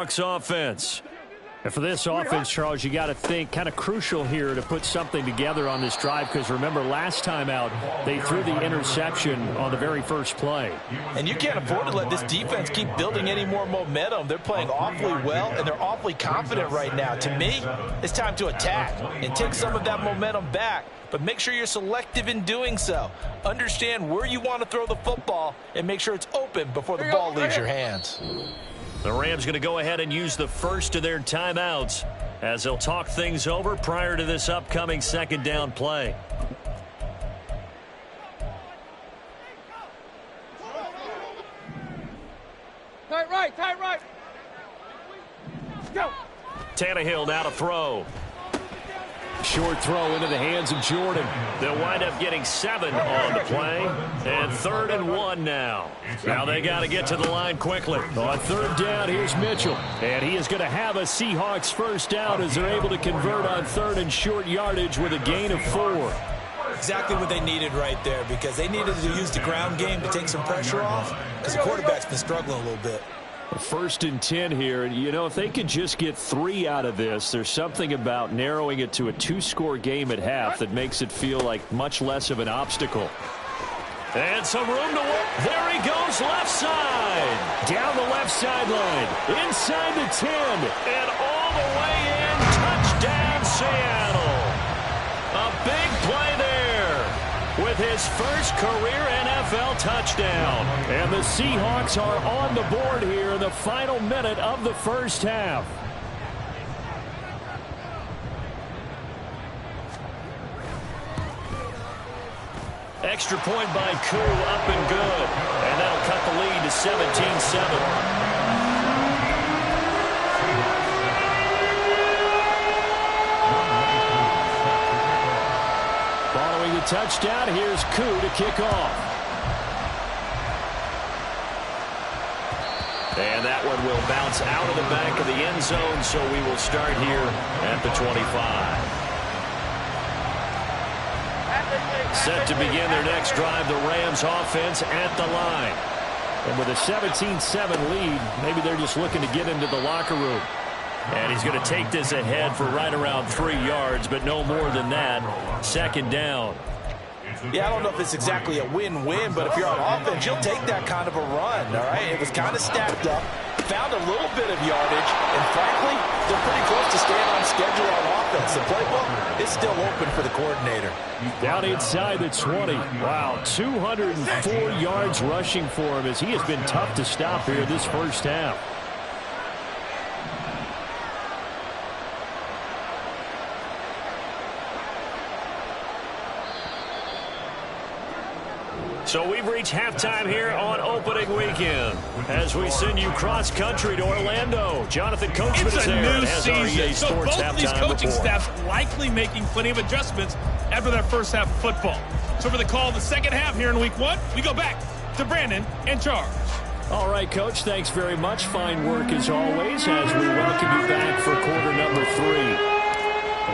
Offense. And for this offense, Charles, you got to think kind of crucial here to put something together on this drive, because remember last time out they threw the interception on the very first play. And you can't afford to let this defense keep building any more momentum. They're playing awfully well, and they're awfully confident right now. To me, it's time to attack and take some of that momentum back, but make sure you're selective in doing so. Understand where you want to throw the football and make sure it's open before the ball leaves your hands. The Rams going to go ahead and use the first of their timeouts as they'll talk things over prior to this upcoming second down play. Tight right. Go. Tannehill now to throw. Short throw into the hands of Jordan. They'll wind up getting 7 on the play. And 3rd and 1 now. Now they got to get to the line quickly. On 3rd down, here's Mitchell. And he is going to have a Seahawks first down as they're able to convert on 3rd and short yardage with a gain of 4. Exactly what they needed right there, because they needed to use the ground game to take some pressure off, because the quarterback's been struggling a little bit. 1st and 10 here, and you know, if they could just get 3 out of this, there's something about narrowing it to a 2-score game at half that makes it feel like much less of an obstacle. And some room to work. There he goes, left side. Down the left sideline, inside the 10, and all the way in. Touchdown, Seattle. A big play there with his first career NFL touchdown. And the Seahawks are on the board here in the final minute of the first half. Extra point by Koo, up and good. And that'll cut the lead to 17-7. Following the touchdown, here's Koo to kick off. And that one will bounce out of the back of the end zone, so we will start here at the 25. Set to begin their next drive, the Rams offense at the line. And with a 17-7 lead, maybe they're just looking to get into the locker room. And he's going to take this ahead for right around 3 yards, but no more than that. 2nd down. Yeah, I don't know if it's exactly a win-win, but if you're on offense, you'll take that kind of a run, all right? It was kind of stacked up, found a little bit of yardage, and frankly, they're pretty close to staying on schedule on offense. The playbook is still open for the coordinator. Down inside the 20. Wow, 204 yards rushing for him as he has been tough to stop here this first half. So we've reached halftime here on opening weekend as we send you cross-country to Orlando. Jonathan Coachman is there. It's a new season, so both of these coaching staffs likely making plenty of adjustments after that first half of football. So for the call of the second half here in week 1, we go back to Brandon and Charles. All right, Coach, thanks very much. Fine work as always as we welcome you back for quarter number 3.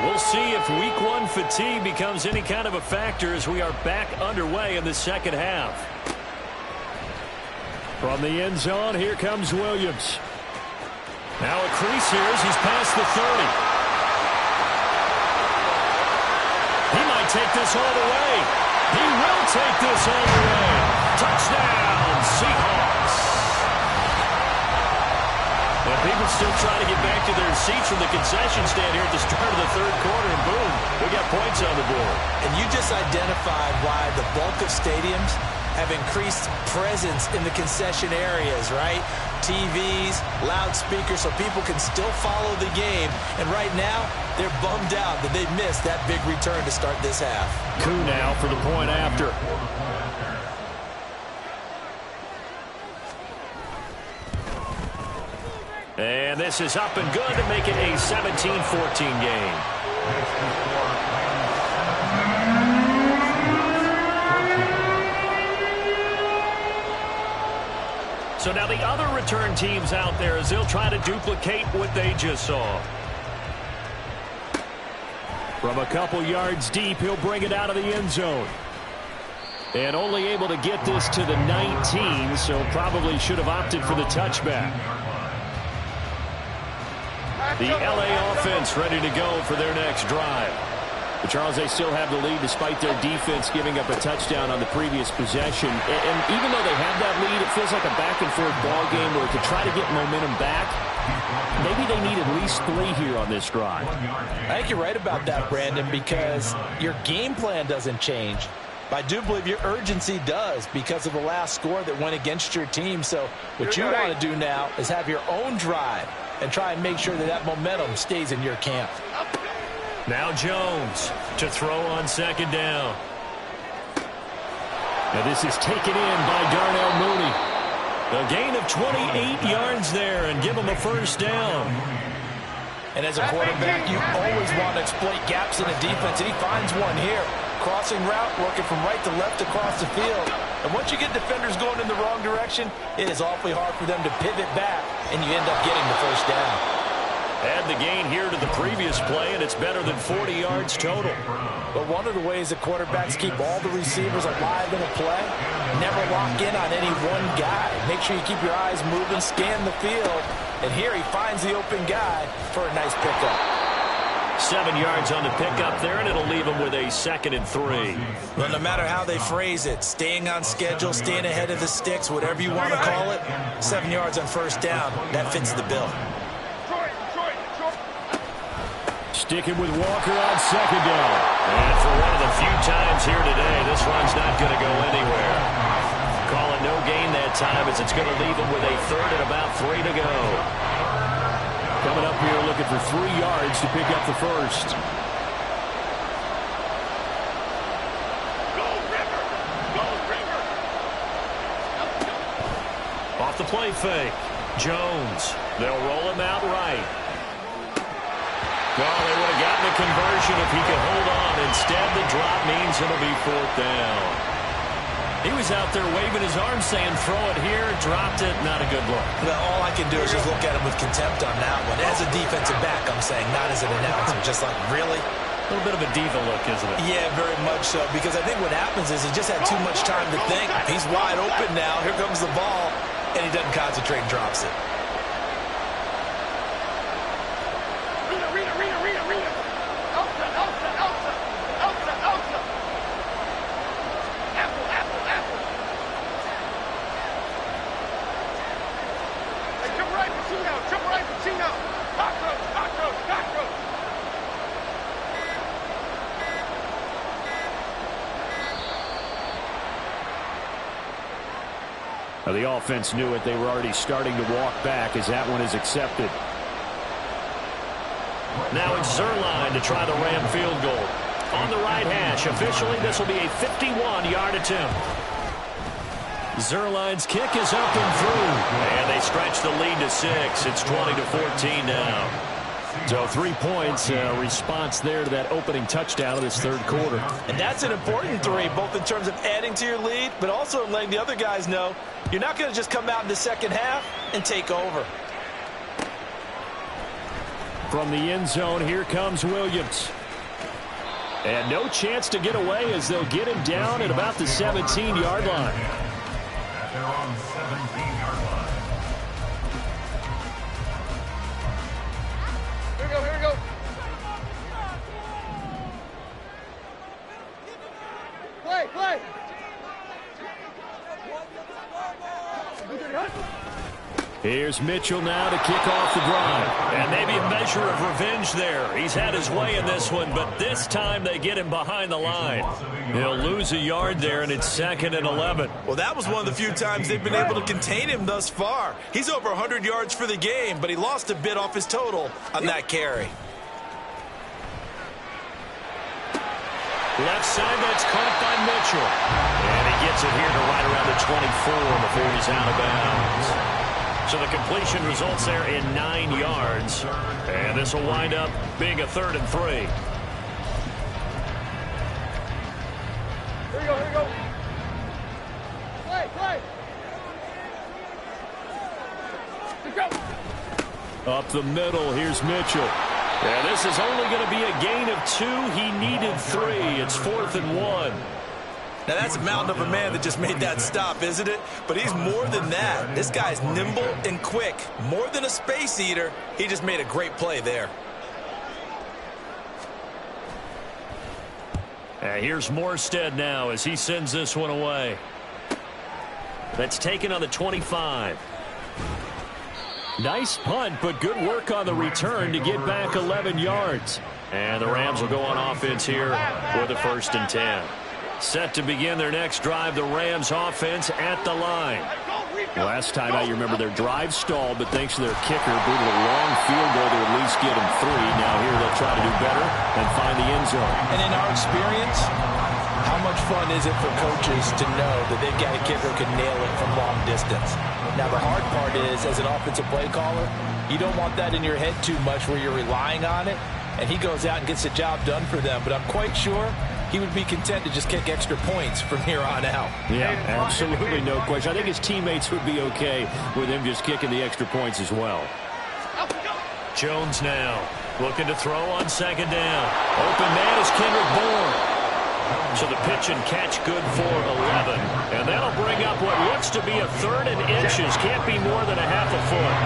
We'll see if week 1 fatigue becomes any kind of a factor as we are back underway in the second half. From the end zone, here comes Williams. Now a crease here as he's past the 30. He might take this all the way. He will take this all the way. Touchdown, Seahawks. And people still trying to get back to their seats from the concession stand here at the start of the 3rd quarter, and boom, we got points on the board. And you just identified why the bulk of stadiums have increased presence in the concession areas, right? TVs, loudspeakers, so people can still follow the game. And right now, they're bummed out that they missed that big return to start this half. Koo now for the point after. And this is up and good to make it a 17-14 game. So now the other return teams out there as they'll try to duplicate what they just saw. From a couple yards deep, he'll bring it out of the end zone. And only able to get this to the 19, so probably should have opted for the touchback. The LA offense ready to go for their next drive. But Charles, they still have the lead despite their defense giving up a touchdown on the previous possession. And even though they have that lead, it feels like a back-and-forth ball game where to try to get momentum back, maybe they need at least 3 here on this drive. I think you're right about that, Brandon, because your game plan doesn't change. But I do believe your urgency does because of the last score that went against your team. So what you want to do now is have your own drive and try and make sure that that momentum stays in your camp. Now Jones to throw on second down. Now this is taken in by Darnell Mooney. A gain of 28 yards there and give him a first down. And as a quarterback, you always want to exploit gaps in the defense, and he finds one here. Crossing route, working from right to left across the field. And once you get defenders going in the wrong direction, it is awfully hard for them to pivot back, and you end up getting the first down. Add the gain here to the previous play, and it's better than 40 yards total. But one of the ways that quarterbacks keep all the receivers alive in a play, never lock in on any one guy. Make sure you keep your eyes moving, scan the field, and here he finds the open guy for a nice pickup. 7 yards on the pickup there, and it'll leave him with a 2nd and 3. Well, no matter how they phrase it, staying on schedule, staying ahead of the sticks, whatever you want to call it, 7 yards on first down, that fits the bill. Sticking with Walker on second down. And for one of the few times here today, this run's not going to go anywhere. Calling no gain that time as it's going to leave him with a 3rd and about 3 to go. Coming up here looking for 3 yards to pick up the first. Off the play fake. Jones. They'll roll him out right. Oh, they would have gotten a conversion if he could hold on. Instead, the drop means it'll be 4th down. He was out there waving his arms saying, throw it here, dropped it, not a good look. Well, all I can do is just look at him with contempt on that one. As a defensive back, I'm saying, not as an announcer. Just like, really? A little bit of a diva look, isn't it? Yeah, very much so. Because I think what happens is he just had too much time to think. He's wide open now. Here comes the ball. And he doesn't concentrate and drops it. Now, the offense knew it. They were already starting to walk back as that one is accepted. Now it's Zerline to try the Ram field goal. On the right hash. Officially, this will be a 51-yard attempt. Zerline's kick is up and through. And they stretch the lead to 6. It's 20-14 now. So 3 points, response there to that opening touchdown of this 3rd quarter. And that's an important 3, both in terms of adding to your lead, but also in letting the other guys know you're not going to just come out in the second half and take over. From the end zone, here comes Williams. And no chance to get away as they'll get him down at about the 17-yard line. They're on 17-yard line. Here we go. Play. Here's Mitchell now to kick off the drive. And maybe a measure of revenge there. He's had his way in this one, but this time they get him behind the line. He'll lose a yard there, and it's 2nd and 11. Well, that was one of the few times they've been able to contain him thus far. He's over 100 yards for the game, but he lost a bit off his total on that carry. Left side, that's caught by Mitchell. And he gets it here to right around the 24 before he's out of bounds. So the completion results there in 9 yards. And this will wind up being a 3rd and 3. Here we go. Play. Up the middle, here's Mitchell. And this is only going to be a gain of 2. He needed 3. It's 4th and 1. Now, that's a mountain of a man that just made that stop, isn't it? But he's more than that. This guy's nimble and quick. More than a space eater. He just made a great play there. Here's Morstead now as he sends this one away. That's taken on the 25. Nice punt, but good work on the return to get back 11 yards. And the Rams will go on offense here with a 1st and 10. Set to begin their next drive, the Rams offense at the line. Last time out, you remember their drive stalled, but thanks to their kicker, booted a long field goal to at least get them 3. Now here they'll try to do better and find the end zone. And in our experience, how much fun is it for coaches to know that they've got a kicker who can nail it from long distance? Now, the hard part is, as an offensive play caller, you don't want that in your head too much where you're relying on it, and he goes out and gets the job done for them. But I'm quite sure he would be content to just kick extra points from here on out. Yeah, absolutely no question. I think his teammates would be okay with him just kicking the extra points as well. Jones now looking to throw on 2nd down. Open man is Kendrick Bourne. So the pitch and catch good for 11. And that'll bring up what looks to be a 3rd and inches. Can't be more than a half a foot.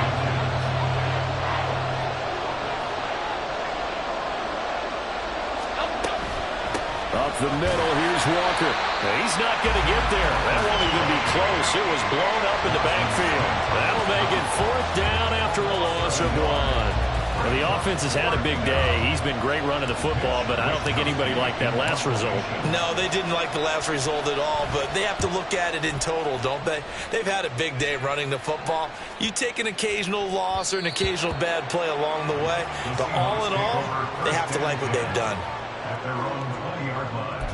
Up the middle, here's Walker. He's not going to get there. That won't even be close. It was blown up in the backfield. That'll make it 4th down after a loss of 1. Well, the offense has had a big day. He's been great running the football, but I don't think anybody liked that last result. No, they didn't like the last result at all, but they have to look at it in total, don't they? They've had a big day running the football. You take an occasional loss or an occasional bad play along the way, but all in all, they have to like what they've done. At their own 20-yard line.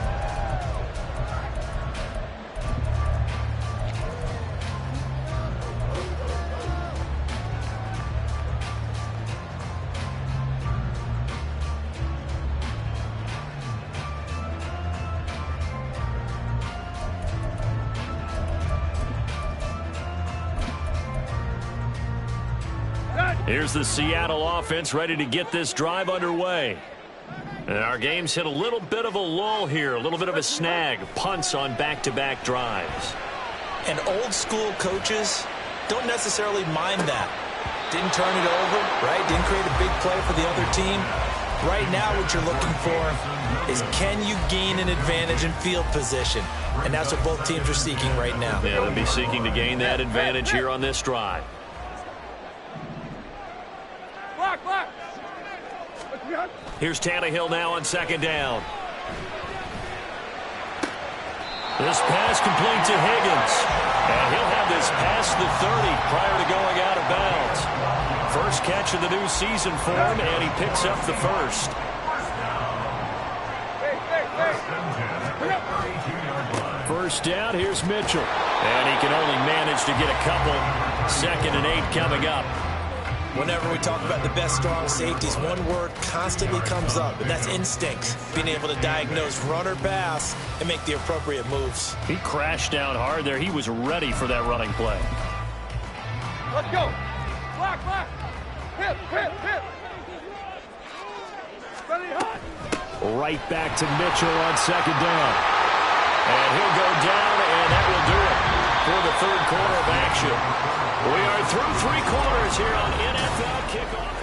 Here's the Seattle offense ready to get this drive underway. And our game's hit a little bit of a lull here, a little bit of a snag. Punts on back-to-back drives. And old-school coaches don't necessarily mind that. Didn't turn it over, right? Didn't create a big play for the other team. Right now what you're looking for is, can you gain an advantage in field position? And that's what both teams are seeking right now. Yeah, they'll be seeking to gain that advantage here on this drive. Here's Tannehill now on 2nd down. This pass complete to Higgins. And he'll have this past the 30 prior to going out of bounds. First catch of the new season for him, and he picks up the 1st. First down, here's Mitchell. And he can only manage to get a couple. 2nd and 8 coming up. Whenever we talk about the best strong safeties, one word constantly comes up, and that's instinct. Being able to diagnose run or pass and make the appropriate moves. He crashed down hard there. He was ready for that running play. Let's go. Block, block. Hit, hit, hit. Ready, hot. Right back to Mitchell on 2nd down. And he'll go down, and that will do it for the 3rd quarter of action. We are through 3 quarters here on NFL Kickoff.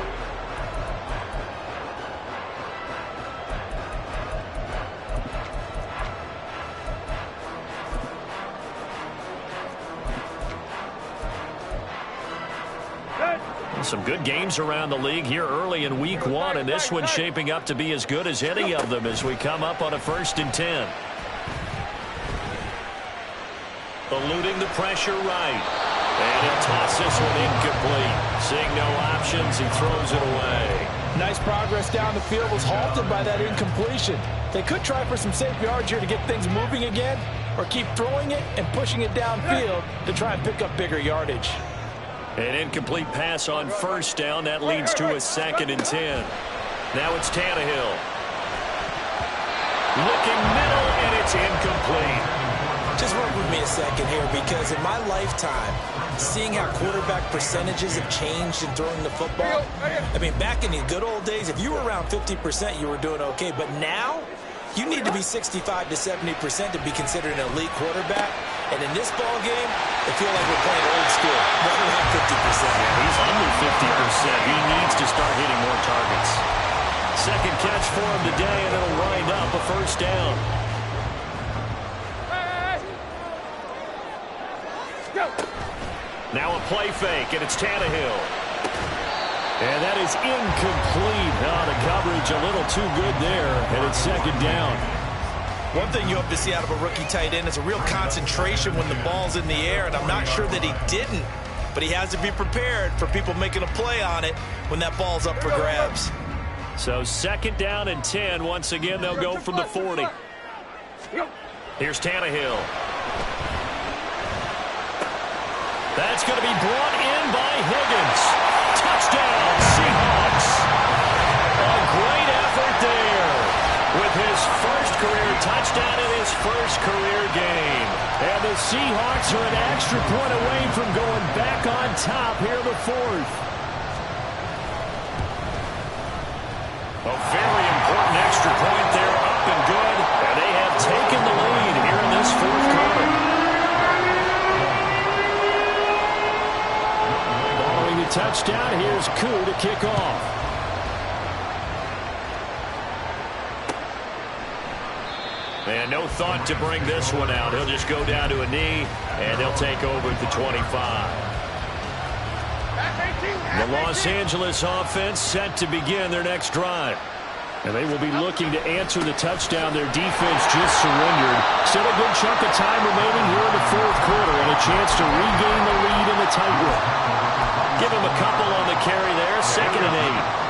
Some good games around the league here early in week 1, and this one's shaping up to be as good as any of them as we come up on a 1st and 10. Eluding the pressure right. And he'll toss this one incomplete. Seeing no options, he throws it away. Nice progress down the field, was halted by that incompletion. They could try for some safe yards here to get things moving again, or keep throwing it and pushing it downfield to try and pick up bigger yardage. An incomplete pass on 1st down. That leads to a 2nd and 10. Now it's Tannehill. Looking middle, and it's incomplete. Just work with me a second here, because in my lifetime, seeing how quarterback percentages have changed in throwing the football, I mean, back in the good old days, if you were around 50%, you were doing okay. But now, You need to be 65 to 70% to be considered an elite quarterback. And in this ball game, I feel like we're playing old school. Right around 50%. Yeah, he's under 50%. He needs to start hitting more targets. Second catch for him today, and it'll wind up a first down. Now a play fake, and it's Tannehill. And that is incomplete. The coverage a little too good there, and it's second down. One thing you hope to see out of a rookie tight end is a real concentration when the ball's in the air, and I'm not sure that he didn't, but he has to be prepared for people making a play on it when that ball's up for grabs. So second down and 10. Once again, they'll go from the 40. Here's Tannehill. That's going to be brought in by Higgins. Touchdown, Seahawks. A great effort there with his first career touchdown in his first career game. And the Seahawks are an extra point away from going back on top here in the fourth. A very important extra point there, up and good. And they have taken the lead here in this fourth quarter. Following the touchdown, here's Koo to kick off. And no thought to bring this one out. He'll just go down to a knee, and he'll take over at the 25. The Los Angeles offense set to begin their next drive. And they will be looking to answer the touchdown their defense just surrendered. Still a good chunk of time remaining here in the fourth quarter and a chance to regain the lead in the tightrope. Give him a couple on the carry there, 2nd and 8.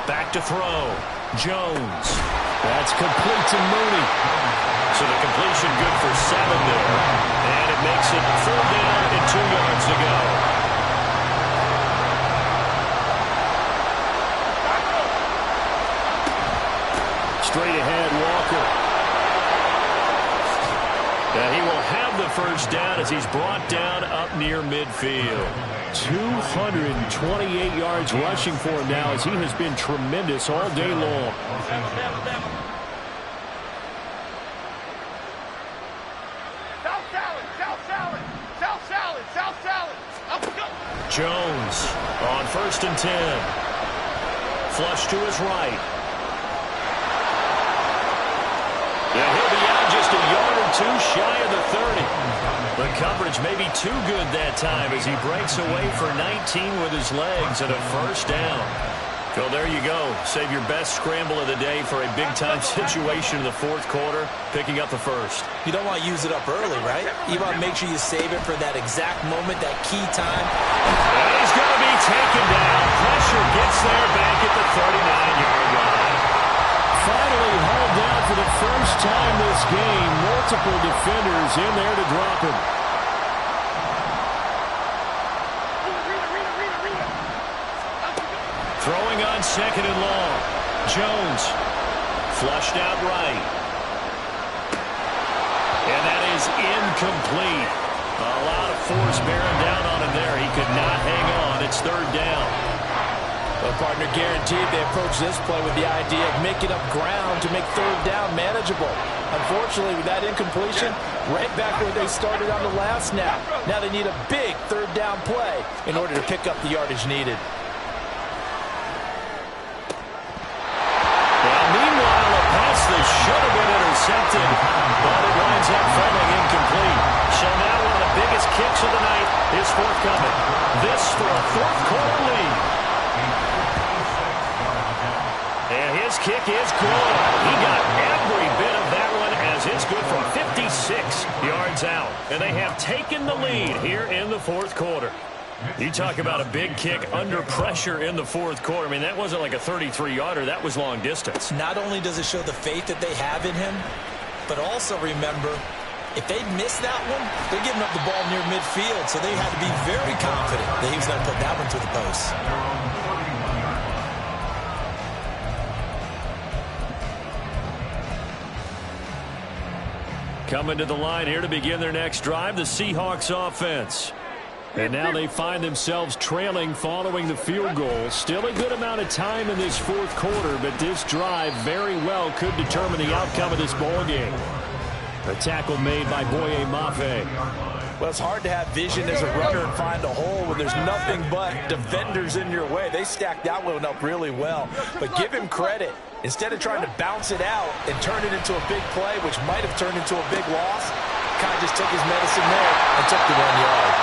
Back to throw. Jones. That's complete to Mooney. So the completion good for 7 there. And it makes it 4th down and 2 yards to go. Straight ahead, Walker. And he will have the first down as he's brought down up near midfield. 228 yards rushing for him now as he has been tremendous all day long. Jones on 1st and 10. Flush to his right. Yeah, he'll be out just a yard or two shy of the 30. The coverage may be too good that time as he breaks away for 19 with his legs and a first down. Well, there you go. Save your best scramble of the day for a big-time situation in the fourth quarter, picking up the first. You don't want to use it up early, right? You want to make sure you save it for that exact moment, that key time. And he's going to be taken down. Pressure gets there back at the 39-yard line. Finally hauled down for the first time this game. Multiple defenders in there to drop him. Throwing on 2nd and long. Jones flushed out right. And that is incomplete. A lot of force bearing down on him there. He could not hang on. It's 3rd down. Well, partner, guaranteed they approach this play with the idea of making up ground to make 3rd down manageable. Unfortunately, with that incompletion, right back where they started on the last snap. Now they need a big 3rd down play in order to pick up the yardage needed. Well, meanwhile, a pass that should have been intercepted, but it winds up falling incomplete. So now one of the biggest kicks of the night is forthcoming. This for a fourth quarter lead. And his kick is good. He got every bit of that one as it's good from 56 yards out. And they have taken the lead here in the fourth quarter. You talk about a big kick under pressure in the fourth quarter. I mean, that wasn't like a 33-yarder. That was long distance. Not only does it show the faith that they have in him, but also remember, if they miss that one, they're giving up the ball near midfield, so they had to be very confident that he was going to put that one to the post. Coming to the line here to begin their next drive, the Seahawks offense. And now they find themselves trailing following the field goal. Still a good amount of time in this fourth quarter, but this drive very well could determine the outcome of this ball game. A tackle made by Boye Mafe. Well, it's hard to have vision as a runner and find a hole when there's nothing but defenders in your way. They stacked that one up really well. But give him credit. Instead of trying to bounce it out and turn it into a big play, which might have turned into a big loss, kind of just took his medicine there and took the 1 yard.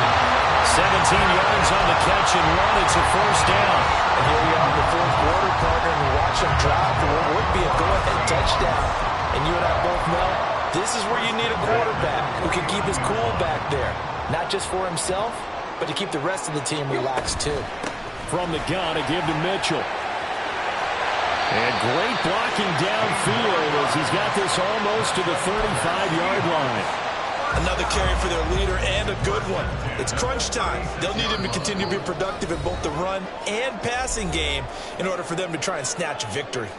17 yards on the catch and one. It's a first down. And here we are in the fourth quarter, partner, and we watch him drive for what would be a go-ahead touchdown. And you and I both know this is where you need a quarterback who can keep his cool back there. Not just for himself, but to keep the rest of the team relaxed too. From the gun, a give to Mitchell. And great blocking downfield as he's got this almost to the 35-yard line. Another carry for their leader and a good one. It's crunch time. They'll need him to continue to be productive in both the run and passing game in order for them to try and snatch a victory.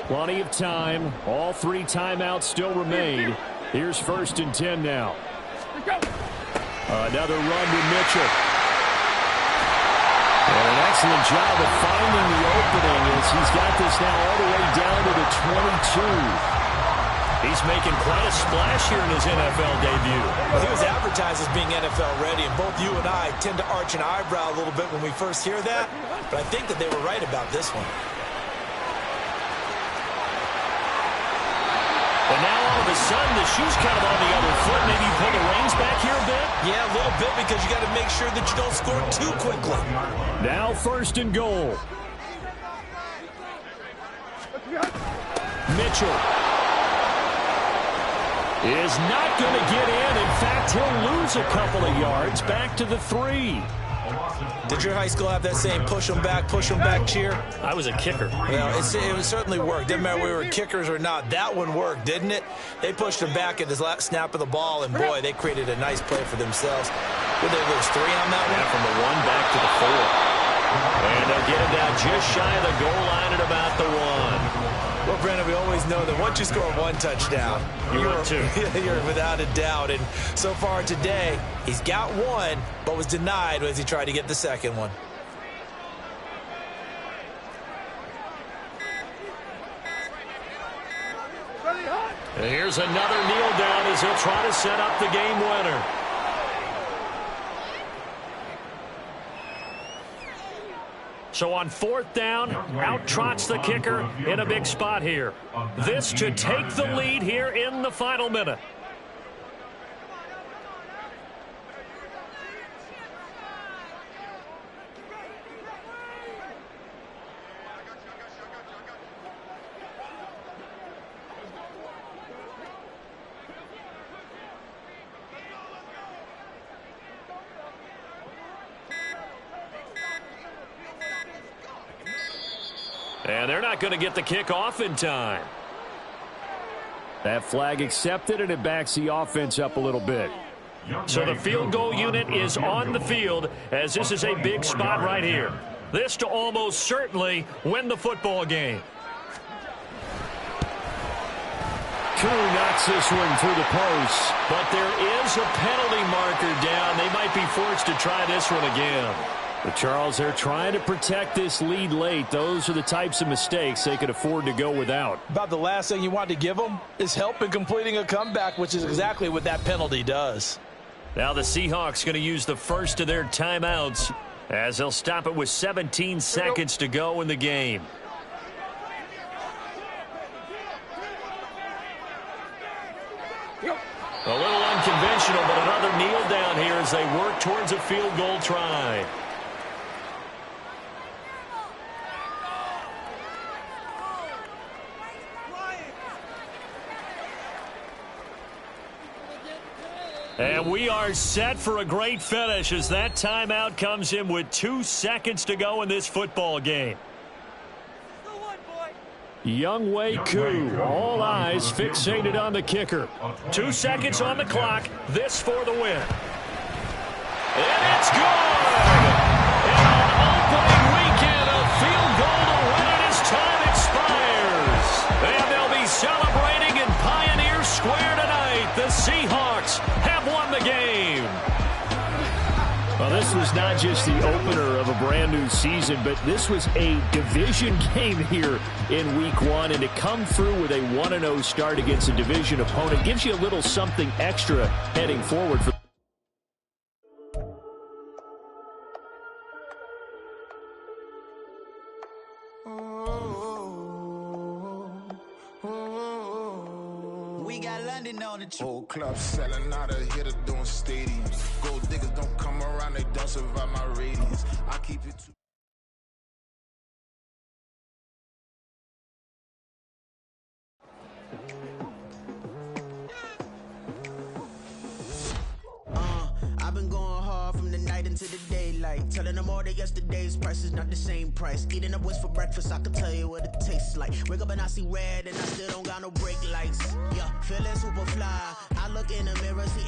Plenty of time. All 3 timeouts still remain. Here's 1st and 10 now. Another run to Mitchell. And an excellent job of finding the opening as he's got this now all the way down to the 22. He's making quite a splash here in his NFL debut. Well, he was advertised as being NFL ready, and both you and I tend to arch an eyebrow a little bit when we first hear that, but I think that they were right about this one. And now all of a sudden the shoe's kind of on the other foot. Maybe you pull the reins back here a bit? Yeah, a little bit because you got to make sure that you don't score too quickly. Now 1st and goal. Mitchell is not going to get in. In fact, he'll lose a couple of yards back to the 3. Did your high school have that same push them back cheer? I was a kicker. Well, it certainly worked. Didn't matter whether we were kickers or not. That one worked, didn't it? They pushed him back at the last snap of the ball, and boy, they created a nice play for themselves. Would they lose 3 on that one? Yeah, from the 1 back to the 4. And they'll get him down just shy of the goal line at about the 1. Well, Brandon, we always know that once you score 1 touchdown, you're 2. You're without a doubt. And so far today, he's got 1, but was denied as he tried to get the second one. And here's another kneel down as he'll try to set up the game winner. So on 4th down, out trots the kicker in a big spot here. This to take the lead here in the final minute. And they're not going to get the kick off in time. That flag accepted, and it backs the offense up a little bit. So the field goal unit is on the field as this is a big spot right here. This to almost certainly win the football game. Koo knocks this one through the post, but there is a penalty marker down. They might be forced to try this one again. But Charles, they're trying to protect this lead late. Those are the types of mistakes they could afford to go without. About the last thing you want to give them is help in completing a comeback, which is exactly what that penalty does. Now the Seahawks going to use the first of their timeouts as they'll stop it with 17 seconds to go in the game. A little unconventional, but another kneel down here as they work towards a field goal try. And we are set for a great finish as that timeout comes in with 2 seconds to go in this football game. Younghoe Koo, all eyes fixated on the kicker. 2 seconds on the clock, this for the win. And it's good! And an opening weekend of just the opener of a brand new season, but this was a division game here in week 1, and to come through with a 1-0 start against a division opponent gives you a little something extra heading forward. We got London on the trip. Old club selling out of here to doing stadiums. Gold diggers don't come around, they don't survive my radius. I keep it too. I've been going hard from the night into the daylight, telling them all that yesterday's price is not the same price. Eating up West for breakfast, I can tell you what it tastes like. Wake up and I see red and I still don't got no brake lights. Yeah, feeling super fly. I look in the mirror, see